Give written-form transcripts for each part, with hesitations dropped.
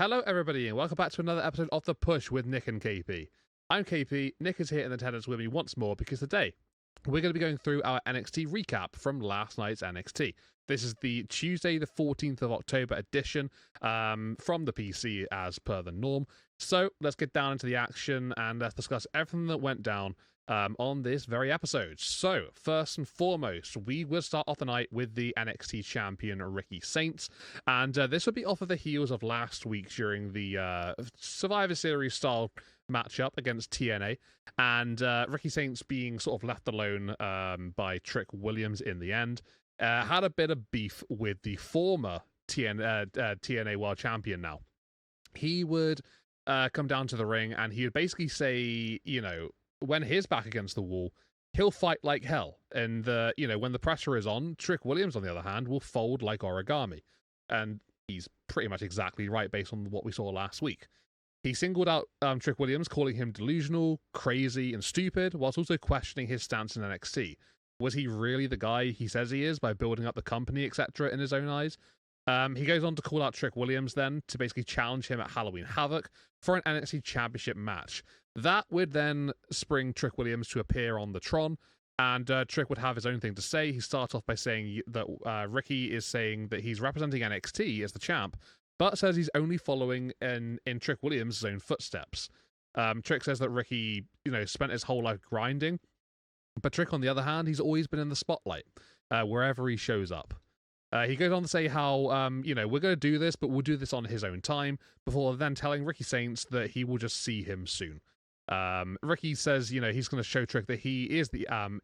Hello, everybody, and welcome back to another episode of The Push with Nick and KP. I'm KP, Nick is here in attendance with me once more because today we're going to be going through our NXT recap from last night's NXT. This is the Tuesday, the 14th of October edition from the PC as per the norm. So let's get down into the action and let's discuss everything that went down on this very episode. So, first and foremost, we will start off the night with the NXT champion Ricky Saints, and this would be off of the heels of last week during the Survivor Series style matchup against TNA, and Ricky Saints being sort of left alone by Trickwilliams in the end, had a bit of beef with the former TNA World Champion now. He would come down to the ring and he would basically say, when he's back against the wall, he'll fight like hell. And, when the pressure is on, Trickwilliams, on the other hand, will fold like origami. And he's pretty much exactly right based on what we saw last week. He singled out Trickwilliams, calling him delusional, crazy, and stupid, whilst also questioning his stance in NXT. Was he really the guy he says he is by building up the company, etc., in his own eyes? He goes on to call out Trickwilliams then to basically challenge him at Halloween Havoc for an NXT Championship match. That would then spring Trickwilliams to appear on the Tron, and Trick would have his own thing to say. He starts off by saying that Ricky is saying that he's representing NXT as the champ, but says he's only following in Trickwilliams' own footsteps. Trick says that Ricky, spent his whole life grinding, but Trick, on the other hand, he's always been in the spotlight wherever he shows up. He goes on to say how, we're going to do this, but we'll do this on his own time, before then telling Ricky Saints that he will just see him soon. Ricky says, he's going to show Trick that he is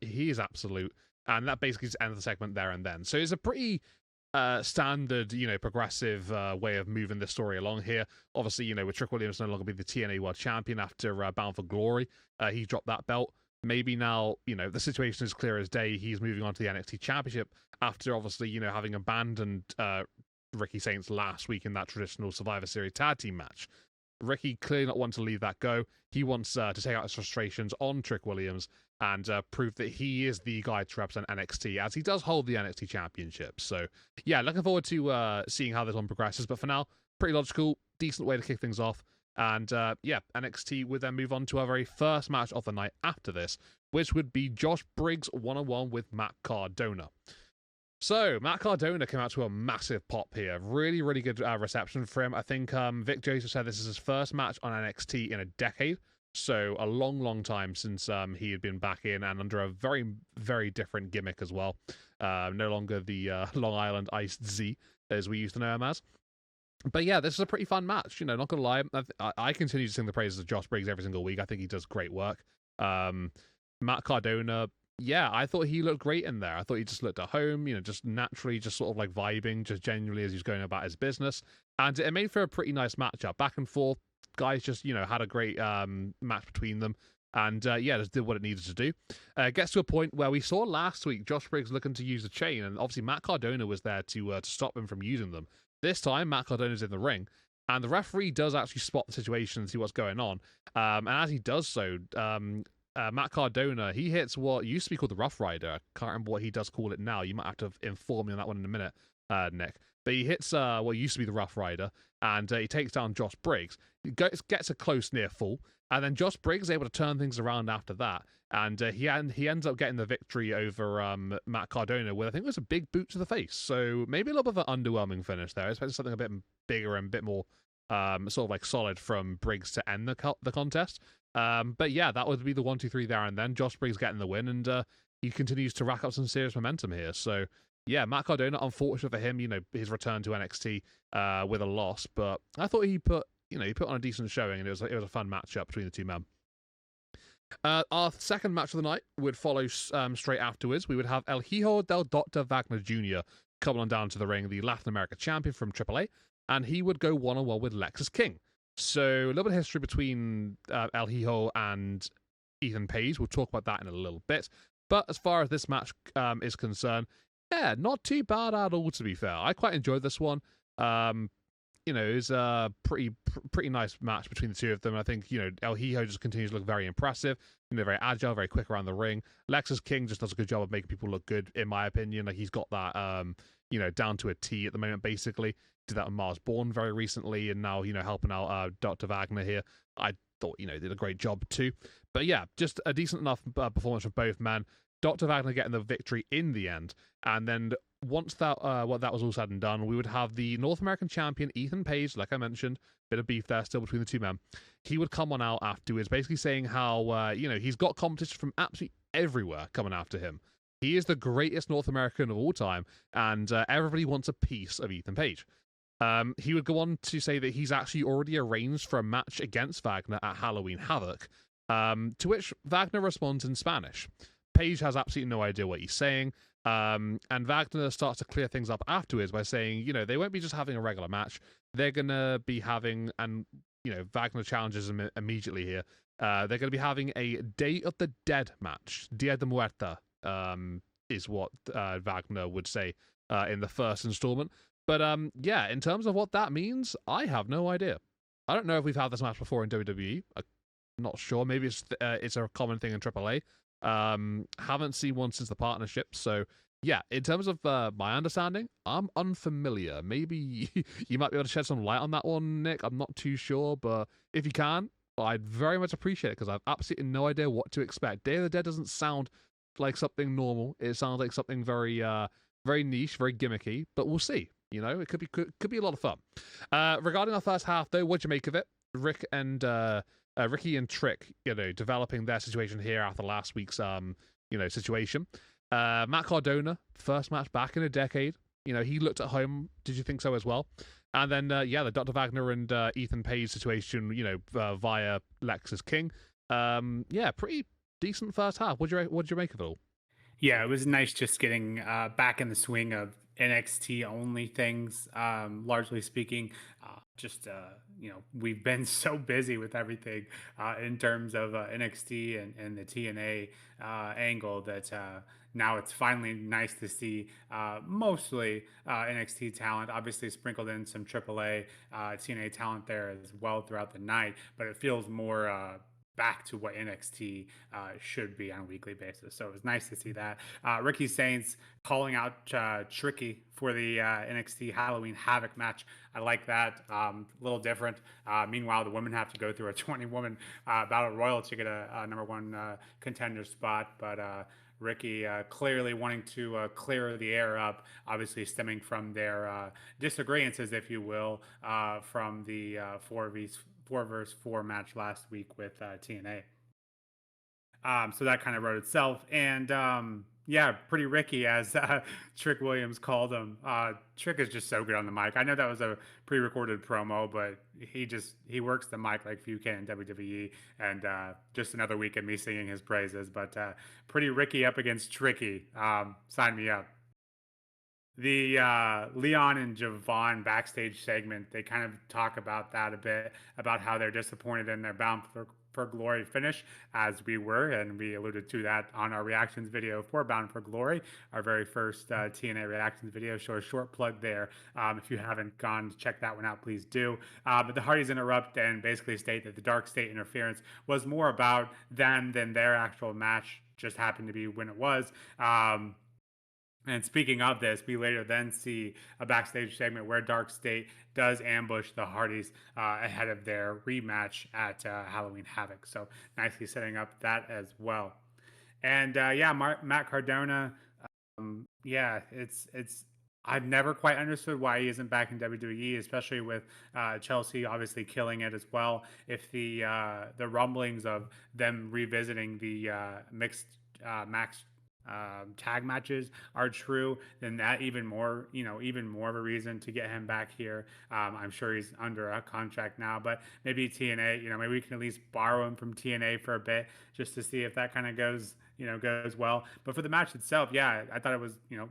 he is absolute, and that basically just ends the segment there and then. So it's a pretty standard, progressive way of moving this story along here. Obviously, with Trickwilliams no longer be the TNA World Champion after Bound for Glory, he dropped that belt. Maybe now, the situation is clear as day. He's moving on to the NXT Championship after, obviously, having abandoned Ricky Saints last week in that traditional Survivor Series tag team match. Ricky clearly not want to leave that go. He wants to take out his frustrations on Trickwilliams and prove that he is the guy to represent NXT, as he does hold the NXT Championship. So, yeah, looking forward to seeing how this one progresses. But for now, pretty logical, decent way to kick things off. And, NXT would then move on to our very first match of the night after this, which would be Josh Briggs one-on-one with Matt Cardona. So, Matt Cardona came out to a massive pop here. Really, really good reception for him. I think Vic Joseph said this is his first match on NXT in a decade. So, a long, long time since he had been back in and under a very, very different gimmick as well. No longer the Long Island Iced Z, as we used to know him as. But yeah, this is a pretty fun match. Not gonna lie, I continue to sing the praises of Josh Briggs every single week. I think he does great work. Matt Cardona, yeah, I thought he looked great in there. I thought he just looked at home, just naturally, just sort of like vibing, just genuinely as he's going about his business. And it made for a pretty nice matchup. Back and forth, guys just, had a great match between them. And just did what it needed to do. Gets to a point where we saw last week Josh Briggs looking to use the chain, and obviously Matt Cardona was there to stop him from using them. This time, Matt Cardona's in the ring, and the referee does actually spot the situation and see what's going on. And as he does so, Matt Cardona, he hits what used to be called the Rough Rider. I can't remember what he does call it now. You might have to inform me on that one in a minute, Nick. But he hits what used to be the Rough Rider, and he takes down Josh Briggs. He gets a close near fall, and then Josh Briggs is able to turn things around after that. And he ends up getting the victory over Matt Cardona with, I think it was a big boot to the face. So maybe a little bit of an underwhelming finish there. I expected something a bit bigger and a bit more sort of like solid from Briggs to end the contest. But yeah, that would be the 1-2-3 there and then. Josh Briggs getting the win, and he continues to rack up some serious momentum here. So yeah, Matt Cardona, unfortunate for him, his return to NXT with a loss. But I thought he put on a decent showing, and it was a fun matchup between the two men. Our second match of the night would follow straight afterwards. We would have El Hijo del Dr. Wagner Jr. coming on down to the ring, the Latin America champion from AAA, and he would go one-on-one with Lexus King. So a little bit of history between El Hijo and Ethan Page. We'll talk about that in a little bit. But as far as this match is concerned, yeah, not too bad at all, to be fair. I quite enjoyed this one. It was a pretty nice match between the two of them. I think, El Hijo just continues to look very impressive, very agile, very quick around the ring. Lexus King just does a good job of making people look good, in my opinion. Like, he's got that down to a T at the moment, basically. Did that on Mars Born very recently, and now, helping out Dr. Wagner here. I thought, did a great job too. But yeah, just a decent enough performance from both men. Dr. Wagner getting the victory in the end. And then once that that was all said and done, we would have the North American champion, Ethan Page, like I mentioned, bit of beef there still between the two men. He would come on out afterwards, basically saying how, he's got competition from absolutely everywhere coming after him. He is the greatest North American of all time, and everybody wants a piece of Ethan Page. He would go on to say that he's actually already arranged for a match against Wagner at Halloween Havoc, to which Wagner responds in Spanish. Page has absolutely no idea what he's saying, and Wagner starts to clear things up afterwards by saying, they won't be just having a regular match. They're going to be having, and, Wagner challenges him immediately here, they're going to be having a Day of the Dead match. Dia de Muerta, is what Wagner would say in the first installment. But yeah, in terms of what that means, I have no idea. I don't know if we've had this match before in WWE. I'm not sure. Maybe it's a common thing in AAA. Haven't seen one since the partnership. So yeah, in terms of my understanding, I'm unfamiliar. Maybe you might be able to shed some light on that one, Nick. I'm not too sure, but if you can, I'd very much appreciate it, because I have absolutely no idea what to expect. Day of the Dead doesn't sound like something normal. It sounds like something very very niche, very gimmicky, but we'll see. It could be a lot of fun. Regarding our first half, though, what'd you make of it? Ricky and Trick, developing their situation here after last week's situation. Matt Cardona, first match back in a decade. He looked at home. Did you think so as well? And then the Dr. Wagner and Ethan Page situation, via Lexus King. Pretty decent first half. What'd you make of it all? Yeah, it was nice just getting back in the swing of NXT only things, largely speaking. We've been so busy with everything in terms of NXT and the TNA angle that now it's finally nice to see mostly NXT talent, obviously sprinkled in some AAA, TNA talent there as well throughout the night, but it feels more back to what NXT should be on a weekly basis. So it was nice to see that. Ricky Saints calling out Tricky for the NXT Halloween Havoc match. I like that. A little different. Meanwhile, the women have to go through a 20-woman battle royal to get a number one contender spot. But Ricky clearly wanting to clear the air up, obviously stemming from their disagreements, if you will, from the 4v4 match last week with TNA. So that kind of wrote itself. And Pretty Ricky, as Trick Williams called him. Trick is just so good on the mic. I know that was a pre-recorded promo, but he works the mic like few can in WWE. And just another week of me singing his praises. But Pretty Ricky up against Tricky. Sign me up. The Leon and Javon backstage segment, they kind of talk about that a bit, about how they're disappointed in their Bound for Glory finish, as we were, and we alluded to that on our reactions video for Bound for Glory, our very first TNA reactions video. So a short plug there. If you haven't gone to check that one out, please do. But the Hardys interrupt and basically state that the Dark State interference was more about them than their actual match, just happened to be when it was. And speaking of this, we later then see a backstage segment where Dark State does ambush the Hardys ahead of their rematch at Halloween Havoc. So nicely setting up that as well. And Matt Cardona, it's I've never quite understood why he isn't back in WWE, especially with Chelsea obviously killing it as well. If the rumblings of them revisiting the mixed max tag matches are true, then that even more of a reason to get him back here. I'm sure he's under a contract now, but maybe TNA, maybe we can at least borrow him from TNA for a bit just to see if that kind of goes well. But for the match itself, I thought it was, it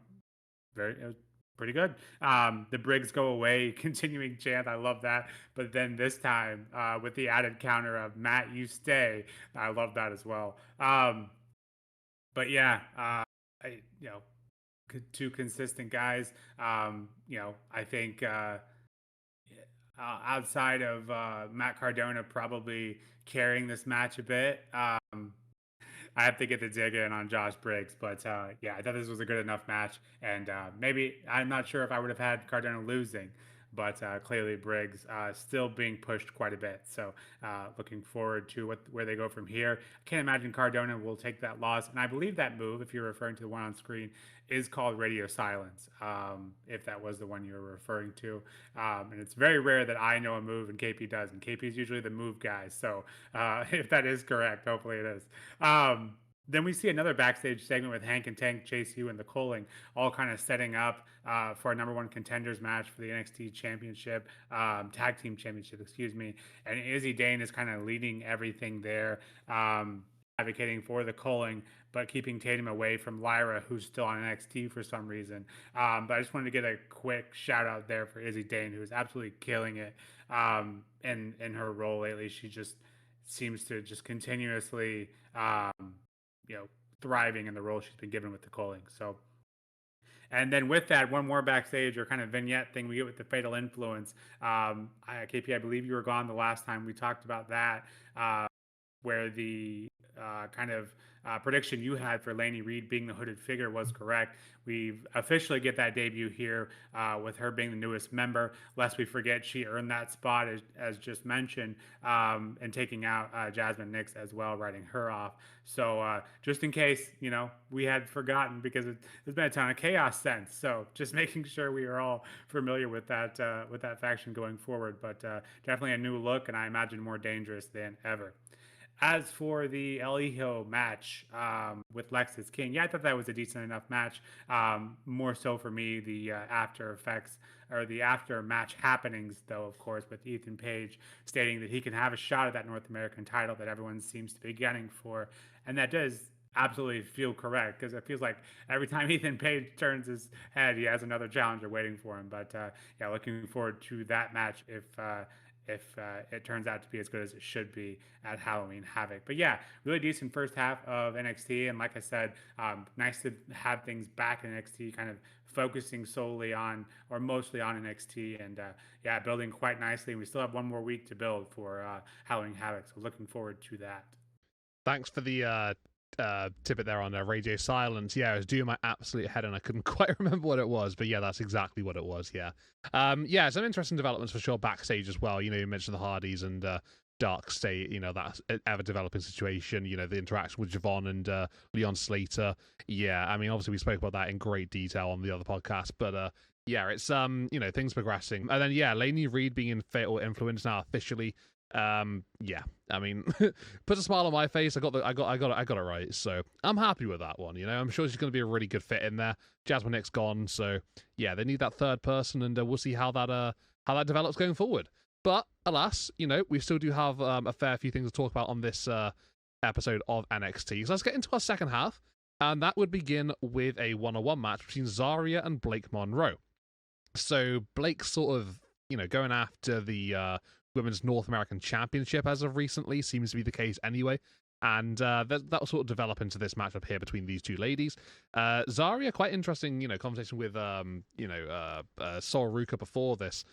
was pretty good. The Briggs go away, continuing chant. I love that. But then this time, with the added counter of Matt, you stay. I love that as well. Two consistent guys. I think outside of Matt Cardona probably carrying this match a bit. I have to get the dig in on Josh Briggs. But yeah, I thought this was a good enough match. And maybe I'm not sure if I would have had Cardona losing, but clearly Briggs still being pushed quite a bit. So looking forward to where they go from here. I can't imagine Cardona will take that loss. And I believe that move, if you're referring to the one on screen, is called radio silence, if that was the one you were referring to. And it's very rare that I know a move and KP does. And KP is usually the move guy. So if that is correct, hopefully it is. Then we see another backstage segment with Hank and Tank, Chase U, and the Coling, all kind of setting up for a number one contenders match for the NXT Championship, Tag Team Championship, excuse me. And Izzy Dane is kind of leading everything there, advocating for the Coling, but keeping Tatum away from Lyra, who's still on NXT for some reason. But I just wanted to get a quick shout out there for Izzy Dane, who is absolutely killing it in her role lately. She just seems to just continuously thriving in the role she's been given with the Coling. So, and then with that, one more backstage or kind of vignette thing we get with the Fatal Influence. KP, I believe you were gone the last time we talked about that, where the kind of prediction you had for Lainey Reed being the hooded figure was correct. We officially get that debut here with her being the newest member. Lest we forget, she earned that spot as just mentioned, and taking out Jasmine Nix as well, writing her off. So just in case, we had forgotten, because there's been a ton of chaos since. So just making sure we are all familiar with that faction going forward. But definitely a new look, and I imagine more dangerous than ever. As for the El Hijo match with Lexis King, yeah, I thought that was a decent enough match. More so for me, the after effects or the after match happenings, though, of course, with Ethan Page stating that he can have a shot at that North American title that everyone seems to be gunning for. And that does absolutely feel correct, because it feels like every time Ethan Page turns his head, he has another challenger waiting for him. But yeah, looking forward to that match if it turns out to be as good as it should be at Halloween Havoc. But yeah, really decent first half of NXT. And like I said, nice to have things back in NXT, kind of focusing solely on, or mostly on NXT. And yeah, building quite nicely. We still have one more week to build for Halloween Havoc. So looking forward to that. Thanks for the tidbit there on radio silence. Yeah, I was doing my absolute head and I couldn't quite remember what it was, but yeah, that's exactly what it was. Yeah. Yeah, some interesting developments for sure backstage as well. You mentioned the Hardys and Dark State, that's an ever developing situation. The interaction with Javon and Leon Slater. Yeah, I mean, obviously we spoke about that in great detail on the other podcast, but yeah, it's things progressing. And then yeah, Lainey Reed being in Fatal Influence now officially. Yeah, I mean, puts a smile on my face. I got it right, so I'm happy with that one. I'm sure she's going to be a really good fit in there. Jasmine Nick's gone, so yeah, they need that third person, and we'll see how that develops going forward. But alas, we still do have a fair few things to talk about on this episode of NXT. So let's get into our second half, and that would begin with a one-on-one match between Zarya and Blake Monroe. So Blake's sort of going after the Women's North American Championship as of recently, seems to be the case anyway. And that will sort of develop into this matchup here between these two ladies. Zarya, quite interesting, conversation with, Sol Ruka before this.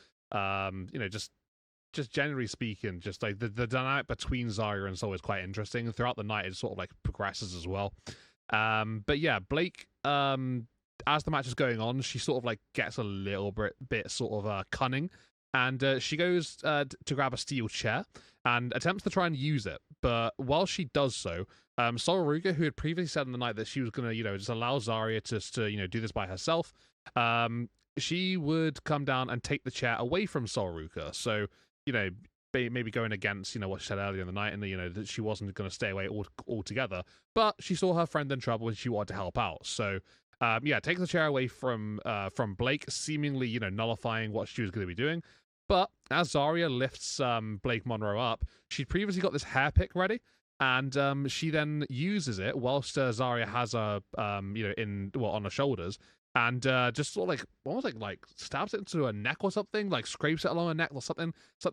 Just generally speaking, just like the dynamic between Zarya and Sol is quite interesting. Throughout the night, it sort of like progresses as well. But yeah, Blake, as the match is going on, she sort of like gets a little bit sort of cunning. And she goes to grab a steel chair and attempts to try and use it. But while she does so, Sol Ruka, who had previously said in the night that she was going to, just allow Zarya to do this by herself, she would come down and take the chair away from Sol Ruka. So, maybe going against, what she said earlier in the night, and, that she wasn't going to stay away altogether. But she saw her friend in trouble and she wanted to help out. So, yeah, takes the chair away from Blake, seemingly, nullifying what she was going to be doing. But as Zarya lifts Blake Monroe up, she'd previously got this hair pick ready, and she then uses it whilst Zarya has her, on her shoulders, and just sort of like almost like stabs it into her neck or something, like scrapes it along her neck or something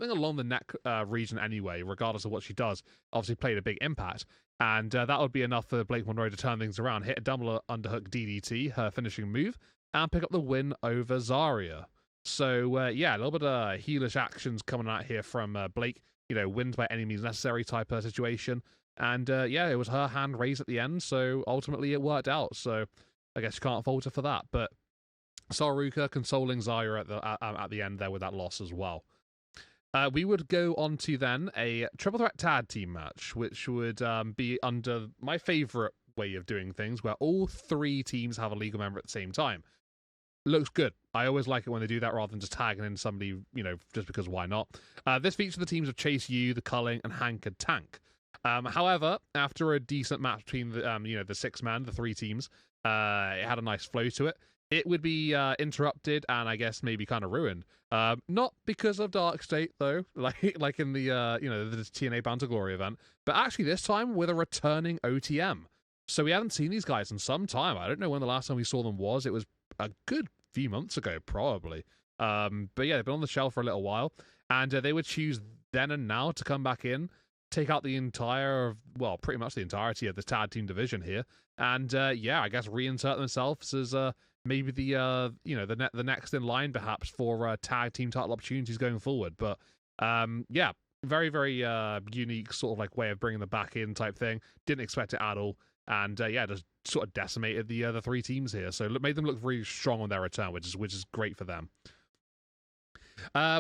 along the neck region anyway, regardless of what she does. Obviously played a big impact, and that would be enough for Blake Monroe to turn things around, hit a double underhook DDT, her finishing move, and pick up the win over Zarya. So yeah, a little bit of heelish actions coming out here from Blake. Wins by any means necessary type of situation. And yeah, it was her hand raised at the end, so ultimately it worked out. So I guess you can't fault her for that. But Saruka consoling Zaya at the end there with that loss as well. We would go on to then a triple threat tag team match, which would be under my favorite way of doing things, where all three teams have a legal member at the same time. Looks good. I always like it when they do that rather than just tagging in somebody, just because why not. This features the teams of Chase U, the Culling, and Hank and Tank. However, after a decent match between the six man, the three teams, it had a nice flow to it. It would be interrupted and I guess maybe kind of ruined. Not because of Dark State though, like in the the TNA Bound to Glory event, but actually this time with a returning OTM. So we haven't seen these guys in some time. I don't know when the last time we saw them was. It was a good few months ago, probably. But yeah, they've been on the shelf for a little while, and they would choose then and now to come back in, take out the pretty much the entirety of the tag team division here, and yeah, I guess reinsert themselves as maybe the next in line perhaps for tag team title opportunities going forward. But yeah, very very unique sort of like way of bringing them back in type thing. Didn't expect it at all. And yeah, just sort of decimated the three teams here. So made them look really strong on their return, which is great for them.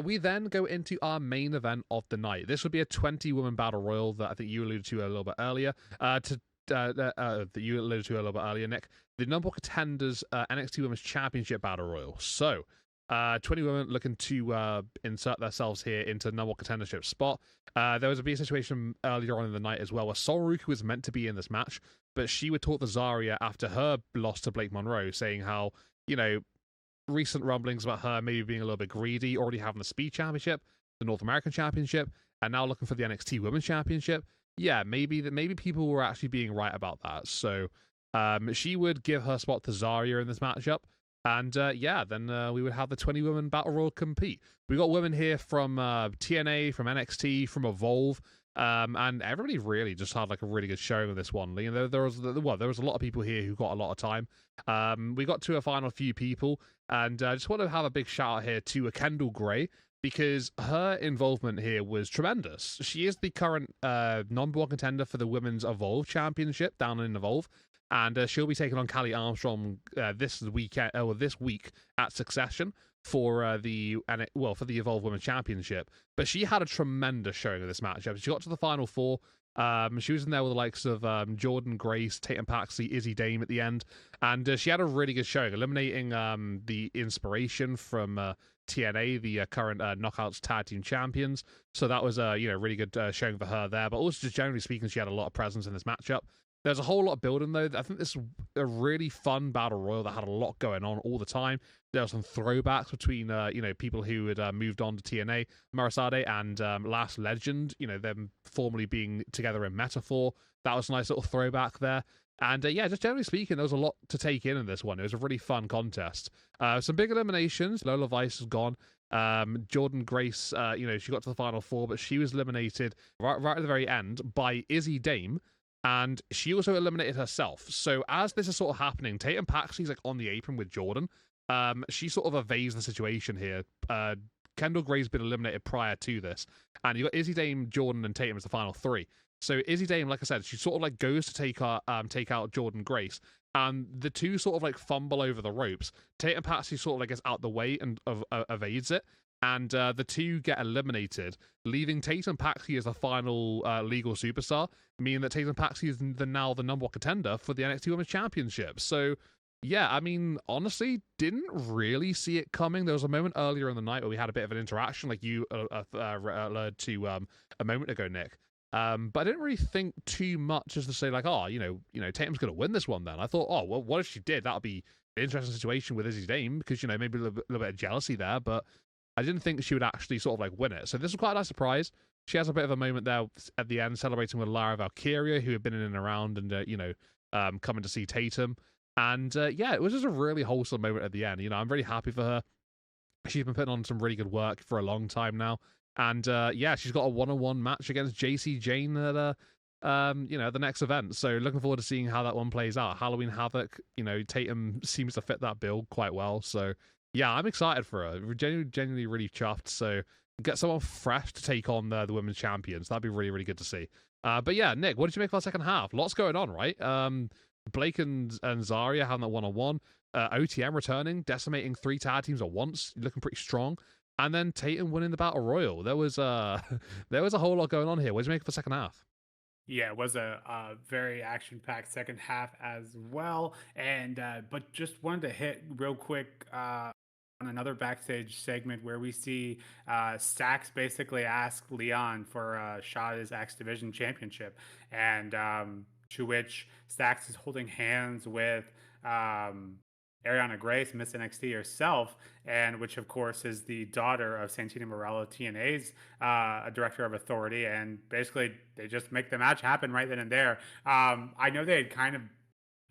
We then go into our main event of the night. This would be a 20-woman battle royal that I think you alluded to a little bit earlier. Nick. The number one contenders NXT Women's Championship battle royal. So 20 women looking to insert themselves here into the number one contendership spot. There was a situation earlier on in the night as well where Saruka was meant to be in this match, but she would talk to Zarya after her loss to Blake Monroe, saying how, recent rumblings about her maybe being a little bit greedy, already having the Speed Championship, the North American Championship, and now looking for the NXT Women's Championship. Yeah, maybe people were actually being right about that. So she would give her spot to Zarya in this matchup. And yeah, then we would have the 20 women battle royal compete. We got women here from TNA, from NXT, from Evolve, and everybody really just had like a really good showing of this one. There was a lot of people here who got a lot of time. We got to a final few people, and I just want to have a big shout out here to Kendall Gray, because her involvement here was tremendous. She is the current number one contender for the Women's Evolve Championship down in Evolve. And she'll be taking on Callie Armstrong this week at Succession for the Evolve Women's Championship. But she had a tremendous showing of this matchup. She got to the final four. She was in there with the likes of Jordan Grace, Tatum-Paxley, Izzy Dame at the end, and she had a really good showing, eliminating the Inspiration from TNA, the current Knockouts Tag Team Champions. So that was a really good showing for her there. But also just generally speaking, she had a lot of presence in this matchup. There's a whole lot of building, though. I think this is a really fun battle royal that had a lot going on all the time. There were some throwbacks between, people who had moved on to TNA, Marasade and Last Legend, them formerly being together in Metaphor. That was a nice little throwback there. And yeah, just generally speaking, there was a lot to take in this one. It was a really fun contest. Some big eliminations. Lola Vice is gone. Jordan Grace, she got to the final four, but she was eliminated right at the very end by Izzy Dame. And she also eliminated herself. So as this is sort of happening, Tatum-Paxley's like on the apron with Jordan. She sort of evades the situation here. Kendall Gray's been eliminated prior to this. And you got Izzy Dame, Jordan, and Tatum as the final three. So Izzy Dame, like I said, she sort of like goes to take out Jordan Grace. And the two sort of like fumble over the ropes. Tatum-Paxley sort of like gets out the way and evades it. And the two get eliminated, leaving Tatum-Paxley as the final legal superstar, meaning that Tatum-Paxley is now the number one contender for the NXT Women's Championship. So, yeah, I mean, honestly, didn't really see it coming. There was a moment earlier in the night where we had a bit of an interaction, like you alluded to a moment ago, Nick. But I didn't really think too much as to say, like, Tatum's going to win this one then. I thought, oh, well, what if she did? That would be an interesting situation with Izzy Dame, because, maybe a little bit of jealousy there, but I didn't think she would actually sort of like win it. So this was quite a nice surprise. She has a bit of a moment there at the end, celebrating with Lara Valkyria, who had been in and around and, coming to see Tatum. And yeah, it was just a really wholesome moment at the end. I'm really happy for her. She's been putting on some really good work for a long time now. And yeah, she's got a one-on-one match against JC Jane at the next event. So looking forward to seeing how that one plays out. Halloween Havoc, Tatum seems to fit that bill quite well. So Yeah, I'm excited for her. We're genuinely really chuffed. So get someone fresh to take on the women's champions. That'd be really, really good to see. But yeah, Nick, what did you make of our second half? Lots going on, right? Blake and Zarya having that one-on-one. OTM returning, decimating 3 tag teams at once, looking pretty strong. And then Tatum winning the Battle Royal. There was there was a whole lot going on here. What did you make of the second half? Yeah, it was a very action-packed second half as well. And but just wanted to hit real quick on another backstage segment where we see Stacks basically ask Leon for a shot at his X Division Championship, and to which Stacks is holding hands with um, Ariana Grace, Miss NXT herself, and which of course is the daughter of Santina Morello, TNA's a director of authority, and basically they just make the match happen right then and there. I know they had kind of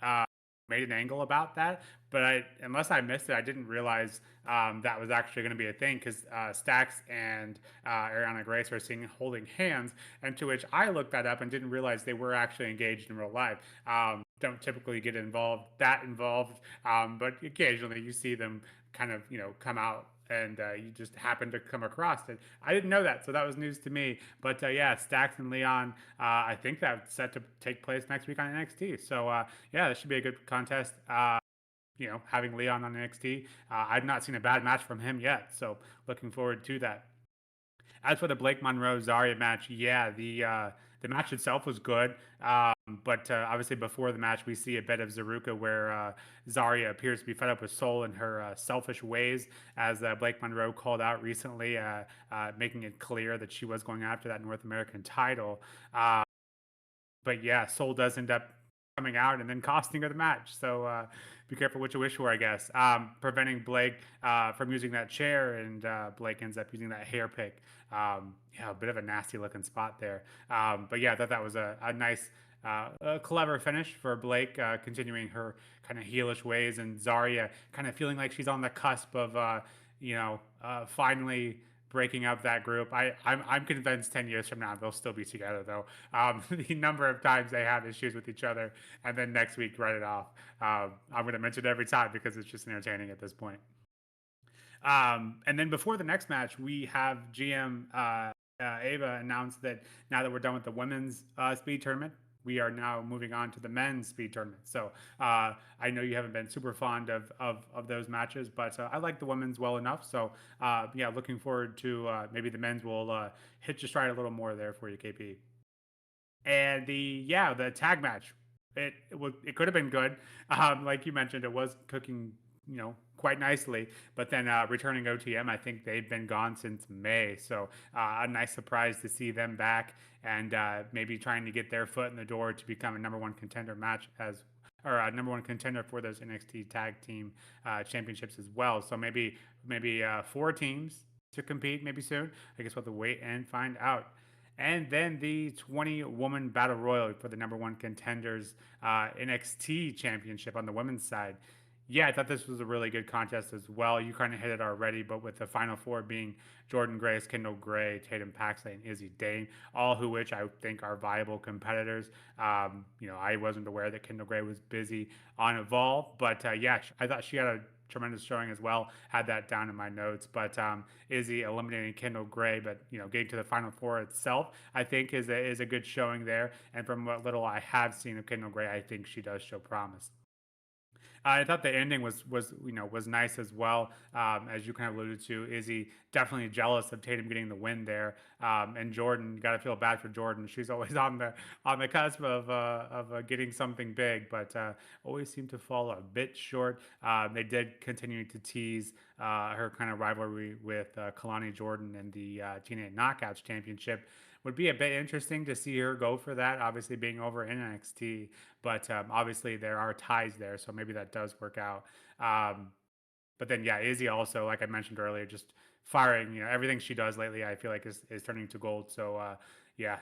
uh, made an angle about that, but unless I missed it, I didn't realize that was actually going to be a thing because Stax and Ariana Grace are seen holding hands, and to which I looked that up and didn't realize they were actually engaged in real life. Don't typically get involved, but occasionally you see them kind of come out and you just happen to come across it. I didn't know that, so that was news to me. But yeah, Stax and Leon, I think that's set to take place next week on NXT. So yeah, this should be a good contest. Having Leon on NXT, I've not seen a bad match from him yet, so looking forward to that. As for the Blake Monroe Zarya match, yeah, the match itself was good, but obviously before the match, we see a bit of Zaruka where Zarya appears to be fed up with Soul and her selfish ways, as Blake Monroe called out recently, making it clear that she was going after that North American title. Uh, but yeah, Soul does end up coming out and then costing her the match. So be careful what you wish for, I guess. Preventing Blake from using that chair, and Blake ends up using that hair pick. Yeah, a bit of a nasty looking spot there. But yeah, I thought that was a nice, a clever finish for Blake, continuing her kind of heelish ways, and Zarya kind of feeling like she's on the cusp of, finally breaking up that group. I'm convinced 10 years from now they'll still be together though. The number of times they have issues with each other and then next week write it off. I'm going to mention it every time because it's just entertaining at this point. And then before the next match, we have GM Ava announced that now that we're done with the women's speed tournament, we are now moving on to the men's speed tournament. So I know you haven't been super fond of those matches, but I like the women's well enough. So yeah, looking forward to maybe the men's will hit your stride a little more there for you, KP. And the tag match, it could have been good. Like you mentioned, it was cooking quite nicely. But then returning OTM, I think they've been gone since May, so a nice surprise to see them back and maybe trying to get their foot in the door to become a number one contender match or a number one contender for those NXT Tag Team Championships as well. So maybe 4 teams to compete maybe soon. I guess we'll have to wait and find out. And then the 20-woman battle royal for the number one contenders NXT championship on the women's side. Yeah, I thought this was a really good contest as well. You kind of hit it already, but with the final four being Jordan Grace, Kendall Gray, Tatum Paxley, and Izzy Dane, all who which I think are viable competitors. I wasn't aware that Kendall Gray was busy on Evolve, but yeah, I thought she had a tremendous showing as well. Had that down in my notes, but Izzy eliminating Kendall Gray, but getting to the final four itself, I think is a good showing there. And from what little I have seen of Kendall Gray, I think she does show promise. I thought the ending was nice as well. As you kind of alluded to, Izzy definitely jealous of Tatum getting the win there, and Jordan, got to feel bad for Jordan. She's always on the cusp of getting something big, but always seem to fall a bit short. They did continue to tease her kind of rivalry with Kalani Jordan and the TNA Knockouts Championship. Would be a bit interesting to see her go for that, obviously being over in NXT, but obviously there are ties there, so maybe that does work out. Um, but then yeah, Izzy also, like I mentioned earlier, just firing. Everything she does lately, I feel like is turning to gold. So yeah,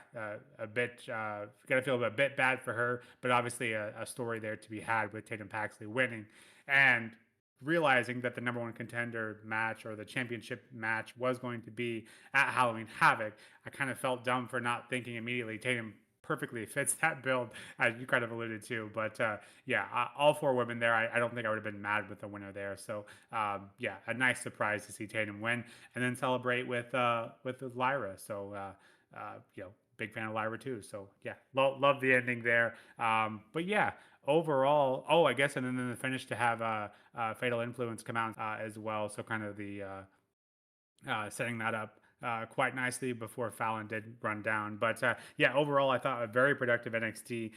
a bit gotta feel a bit bad for her, but obviously a story there to be had with Tatum Paxley winning and realizing that the number one contender match or the championship match was going to be at Halloween Havoc. I kind of felt dumb for not thinking immediately Tatum perfectly fits that build, as you kind of alluded to. But yeah, all 4 women there. I don't think I would have been mad with the winner there. So yeah, a nice surprise to see Tatum win and then celebrate with Lyra. So you know, big fan of Lyra too. So yeah, love the ending there. But yeah, overall, oh, I guess, and then the finish to have Fatal Influence come out as well. So kind of the setting that up quite nicely before Fallon did run down. But yeah, overall, I thought a very productive NXT.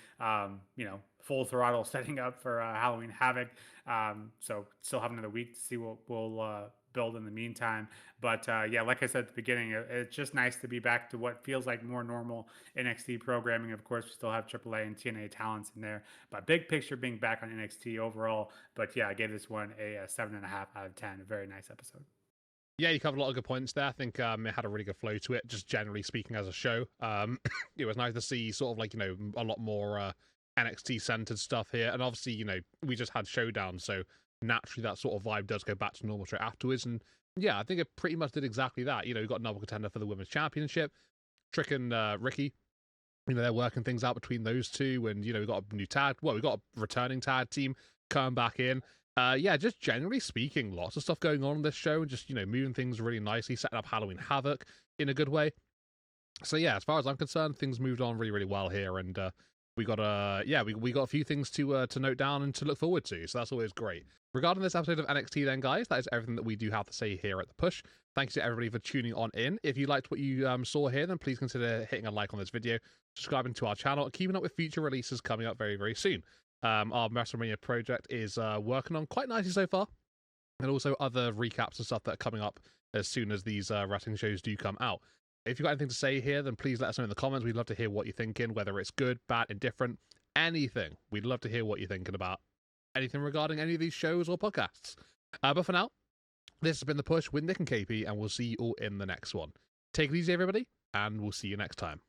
You know, full throttle setting up for Halloween Havoc. So still have another week to see what we'll build in the meantime. But yeah, like I said at the beginning, it's just nice to be back to what feels like more normal NXT programming. Of course, we still have AAA and TNA talents in there, but big picture being back on NXT overall. But yeah, I gave this one a 7.5 out of 10. A very nice episode. Yeah, you covered a lot of good points there. I think it had a really good flow to it, just generally speaking as a show. It was nice to see sort of like, you know, a lot more NXT-centered stuff here. And obviously, you know, we just had Showdown, so naturally that sort of vibe does go back to normal straight afterwards. And yeah, I think it pretty much did exactly that. You know, we got another contender for the Women's Championship. Trick and Ricky, you know, they're working things out between those two. And, you know, we got a new tag. Well, we got a returning tag team coming back in. Yeah, just generally speaking, lots of stuff going on in this show, and just, you know, moving things really nicely, setting up Halloween Havoc in a good way. So yeah, as far as I'm concerned, things moved on really, really well here, and we got we got a few things to note down and to look forward to. So that's always great. Regarding this episode of NXT, then, guys, that is everything that we do have to say here at the Push. Thank you to everybody for tuning on in. If you liked what you saw here, then please consider hitting a like on this video, subscribing to our channel, and keeping up with future releases coming up very, very soon. Our WrestleMania project is working on quite nicely so far, and also other recaps and stuff that are coming up as soon as these wrestling shows do come out. If you've got anything to say here, then please let us know in the comments. We'd love to hear what you're thinking, whether it's good, bad, indifferent, anything. We'd love to hear what you're thinking about anything regarding any of these shows or podcasts. But for now, this has been The Push with Nick and KP, and we'll see you all in the next one. Take it easy, everybody, and we'll see you next time.